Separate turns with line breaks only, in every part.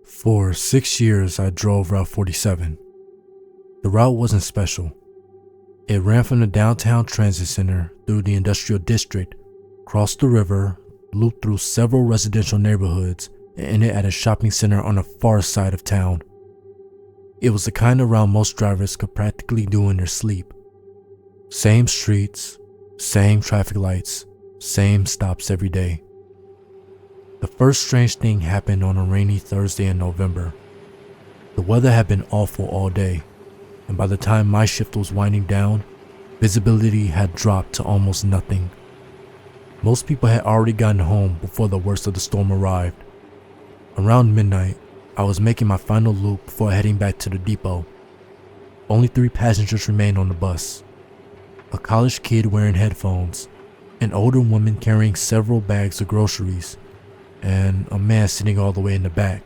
For 6 years, I drove Route 47. The route wasn't special. It ran from the downtown transit center through the industrial district, crossed the river, looped through several residential neighborhoods, and ended at a shopping center on the far side of town. It was the kind of route most drivers could practically do in their sleep. Same streets, same traffic lights, same stops every day. The first strange thing happened on a rainy Thursday in November. The weather had been awful all day, and by the time my shift was winding down, visibility had dropped to almost nothing. Most people had already gotten home before the worst of the storm arrived. Around midnight, I was making my final loop before heading back to the depot. Only 3 passengers remained on the bus. A college kid wearing headphones, an older woman carrying several bags of groceries, and a man sitting all the way in the back.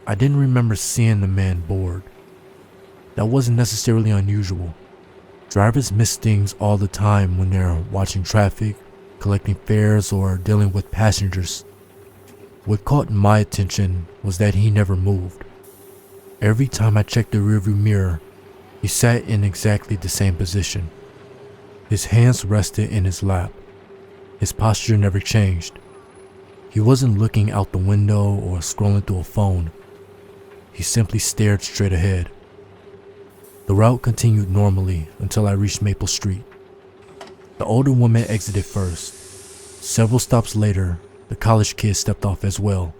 I didn't remember seeing the man bored. That wasn't necessarily unusual. Drivers miss things all the time when they're watching traffic, collecting fares, or dealing with passengers. What caught my attention was that he never moved. Every time I checked the rearview mirror, he sat in exactly the same position. His hands rested in his lap. His posture never changed. He wasn't looking out the window or scrolling through a phone. He simply stared straight ahead. The route continued normally until I reached Maple Street. The older woman exited first. Several stops later, the college kid stepped off as well.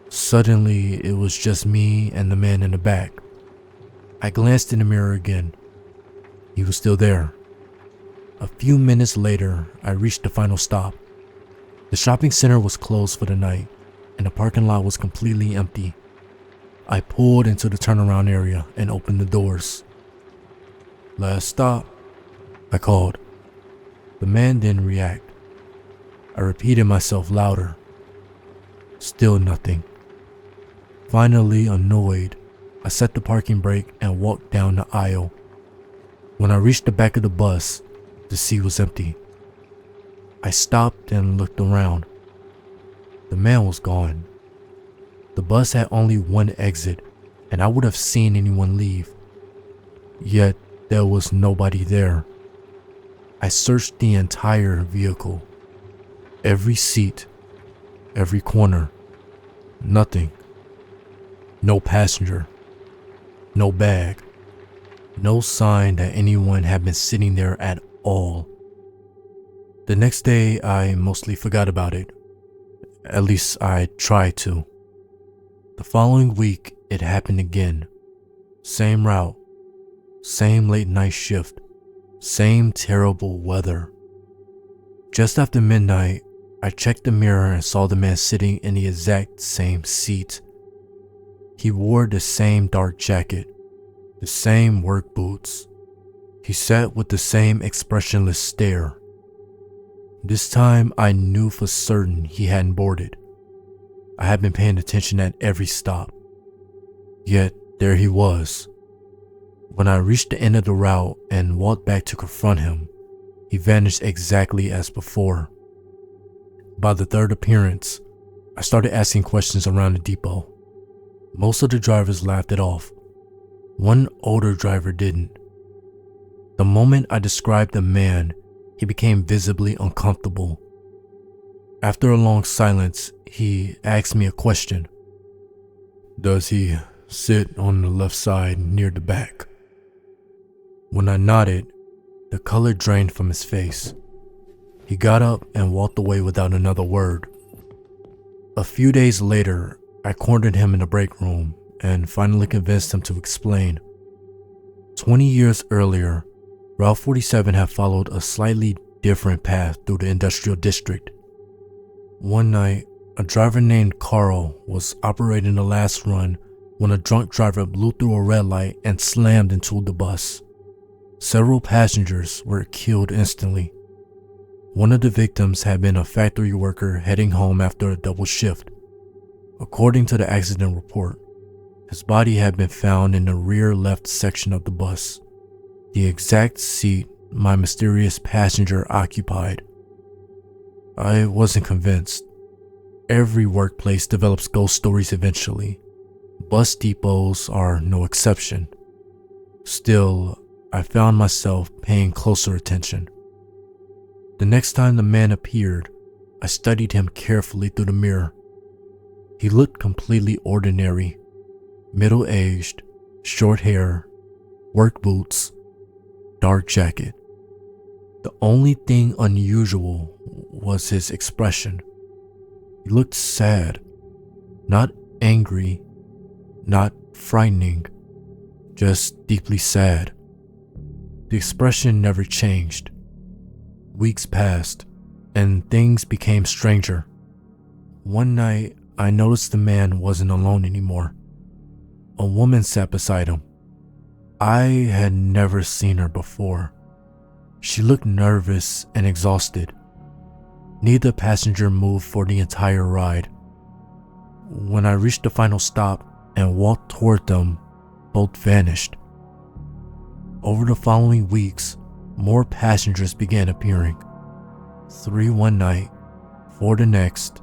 Suddenly, it was just me and the man in the back. I glanced in the mirror again. He was still there. A few minutes later, I reached the final stop. The shopping center was closed for the night, and the parking lot was completely empty. I pulled into the turnaround area and opened the doors. "Last stop," I called. The man didn't react. I repeated myself louder. Still nothing. Finally, annoyed, I set the parking brake and walked down the aisle. When I reached the back of the bus, the seat was empty. I stopped and looked around. The man was gone. The bus had only one exit, and I would have seen anyone leave. Yet there was nobody there. I searched the entire vehicle. Every seat, every corner. Nothing. No passenger. No bag. No sign that anyone had been sitting there at all. The next day, I mostly forgot about it. At least I tried to. The following week, it happened again. Same route. Same late night shift. Same terrible weather. Just after midnight, I checked the mirror and saw the man sitting in the exact same seat. He wore the same dark jacket, the same work boots. He sat with the same expressionless stare. This time I knew for certain he hadn't boarded. I had been paying attention at every stop. Yet there he was. When I reached the end of the route and walked back to confront him, he vanished exactly as before. By the third appearance, I started asking questions around the depot. Most of the drivers laughed it off. One older driver didn't. The moment I described the man, he became visibly uncomfortable. After a long silence, he asked me a question. "Does he sit on the left side near the back?" When I nodded, the color drained from his face. He got up and walked away without another word. A few days later, I cornered him in the break room and finally convinced him to explain. 20 years earlier, Route 47 had followed a slightly different path through the industrial district. One night, a driver named Carl was operating the last run when a drunk driver blew through a red light and slammed into the bus. Several passengers were killed instantly. One of the victims had been a factory worker heading home after a double shift. According to the accident report, his body had been found in the rear left section of the bus, the exact seat my mysterious passenger occupied. I wasn't convinced. Every workplace develops ghost stories eventually. Bus depots are no exception. Still, I found myself paying closer attention. The next time the man appeared, I studied him carefully through the mirror. He looked completely ordinary, middle-aged, short hair, work boots, dark jacket. The only thing unusual was his expression. He looked sad, not angry, not frightening, just deeply sad. The expression never changed. Weeks passed, and things became stranger. One night, I noticed the man wasn't alone anymore. A woman sat beside him. I had never seen her before. She looked nervous and exhausted. Neither passenger moved for the entire ride. When I reached the final stop and walked toward them, both vanished. Over the following weeks, more passengers began appearing. 3 one night, 4 the next,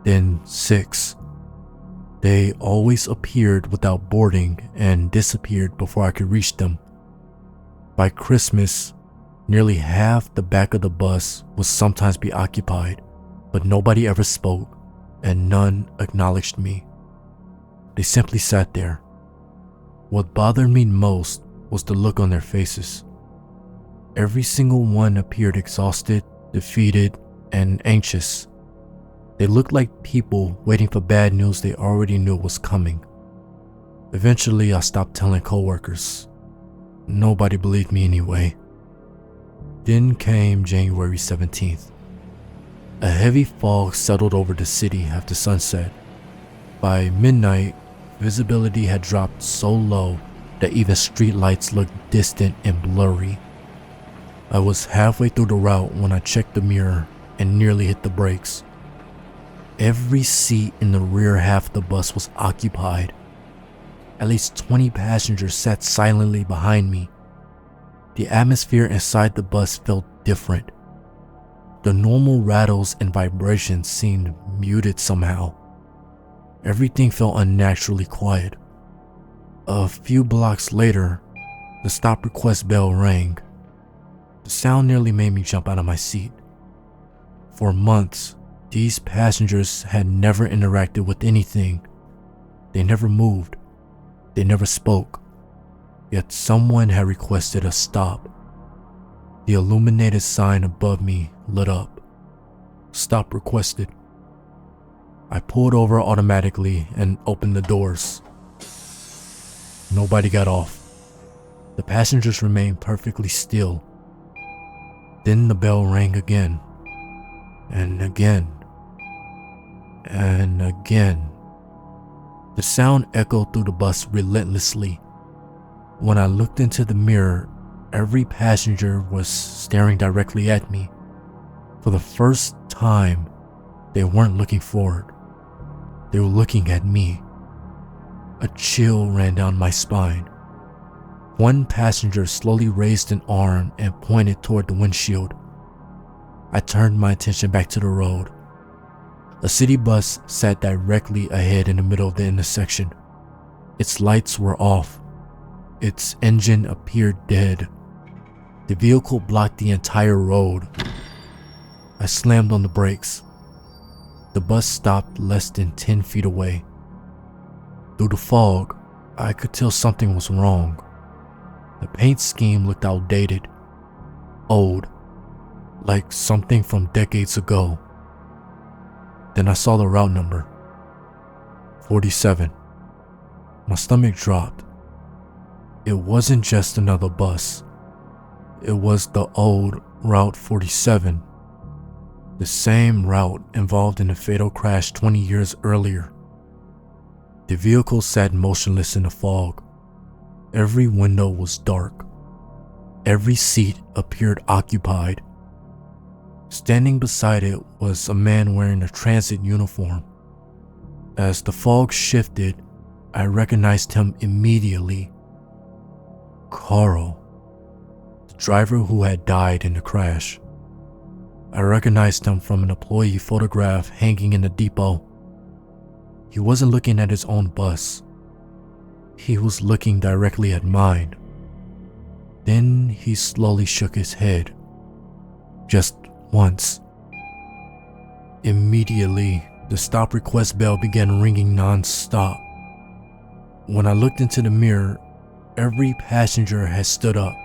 then 6. They always appeared without boarding and disappeared before I could reach them. By Christmas, nearly half the back of the bus would sometimes be occupied, but nobody ever spoke and none acknowledged me. They simply sat there. What bothered me most was the look on their faces. Every single one appeared exhausted, defeated, and anxious. They looked like people waiting for bad news they already knew was coming. Eventually, I stopped telling coworkers. Nobody believed me anyway. Then came January 17th. A heavy fog settled over the city after sunset. By midnight, visibility had dropped so low that even streetlights looked distant and blurry. I was halfway through the route when I checked the mirror and nearly hit the brakes. Every seat in the rear half of the bus was occupied. At least 20 passengers sat silently behind me. The atmosphere inside the bus felt different. The normal rattles and vibrations seemed muted somehow. Everything felt unnaturally quiet. A few blocks later, the stop request bell rang. The sound nearly made me jump out of my seat. For months, these passengers had never interacted with anything. They never moved. They never spoke. Yet someone had requested a stop. The illuminated sign above me lit up. Stop requested. I pulled over automatically and opened the doors. Nobody got off. The passengers remained perfectly still. Then the bell rang again, and again, and again. The sound echoed through the bus relentlessly. When I looked into the mirror, every passenger was staring directly at me. For the first time, they weren't looking forward. They were looking at me. A chill ran down my spine. One passenger slowly raised an arm and pointed toward the windshield. I turned my attention back to the road. A city bus sat directly ahead in the middle of the intersection. Its lights were off. Its engine appeared dead. The vehicle blocked the entire road. I slammed on the brakes. The bus stopped less than 10 feet away. Through the fog, I could tell something was wrong. The paint scheme looked outdated, old, like something from decades ago. Then I saw the route number, 47. My stomach dropped. It wasn't just another bus. It was the old Route 47. The same route involved in a fatal crash 20 years earlier. The vehicle sat motionless in the fog. Every window was dark. Every seat appeared occupied. Standing beside it was a man wearing a transit uniform. As the fog shifted, I recognized him immediately. Carl, the driver who had died in the crash. I recognized him from an employee photograph hanging in the depot. He wasn't looking at his own bus. He was looking directly at mine. Then he slowly shook his head. Just once. Immediately, the stop request bell began ringing non-stop. When I looked into the mirror, every passenger had stood up.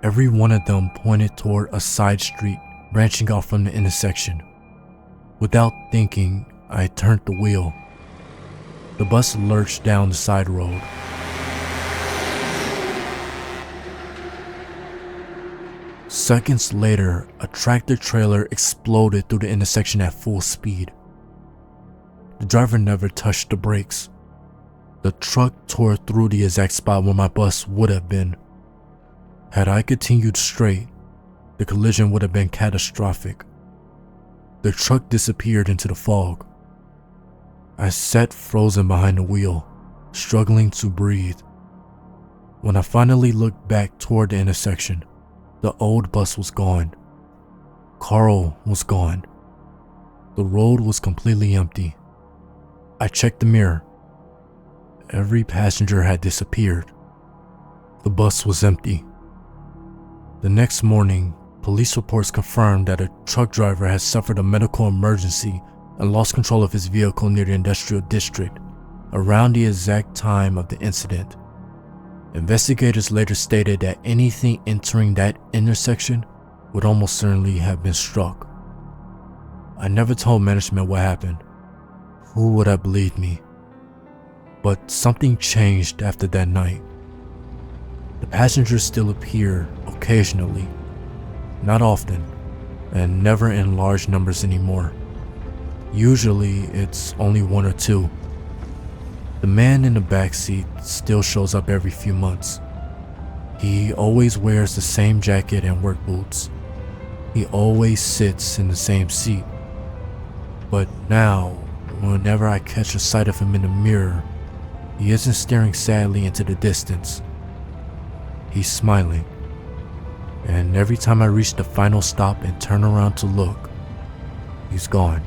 Every one of them pointed toward a side street branching off from the intersection. Without thinking, I turned the wheel. The bus lurched down the side road. Seconds later, a tractor trailer exploded through the intersection at full speed. The driver never touched the brakes. The truck tore through the exact spot where my bus would have been. Had I continued straight, the collision would have been catastrophic. The truck disappeared into the fog. I sat frozen behind the wheel, struggling to breathe. When I finally looked back toward the intersection, the old bus was gone. Carl was gone. The road was completely empty. I checked the mirror. Every passenger had disappeared. The bus was empty. The next morning, police reports confirmed that a truck driver had suffered a medical emergency and lost control of his vehicle near the industrial district around the exact time of the incident. Investigators later stated that anything entering that intersection would almost certainly have been struck. I never told management what happened. Who would have believed me? But something changed after that night. The passengers still appear occasionally, not often, and never in large numbers anymore. Usually, it's only one or two. The man in the back seat still shows up every few months. He always wears the same jacket and work boots. He always sits in the same seat. But now, whenever I catch a sight of him in the mirror, he isn't staring sadly into the distance. He's smiling. And every time I reach the final stop and turn around to look, he's gone.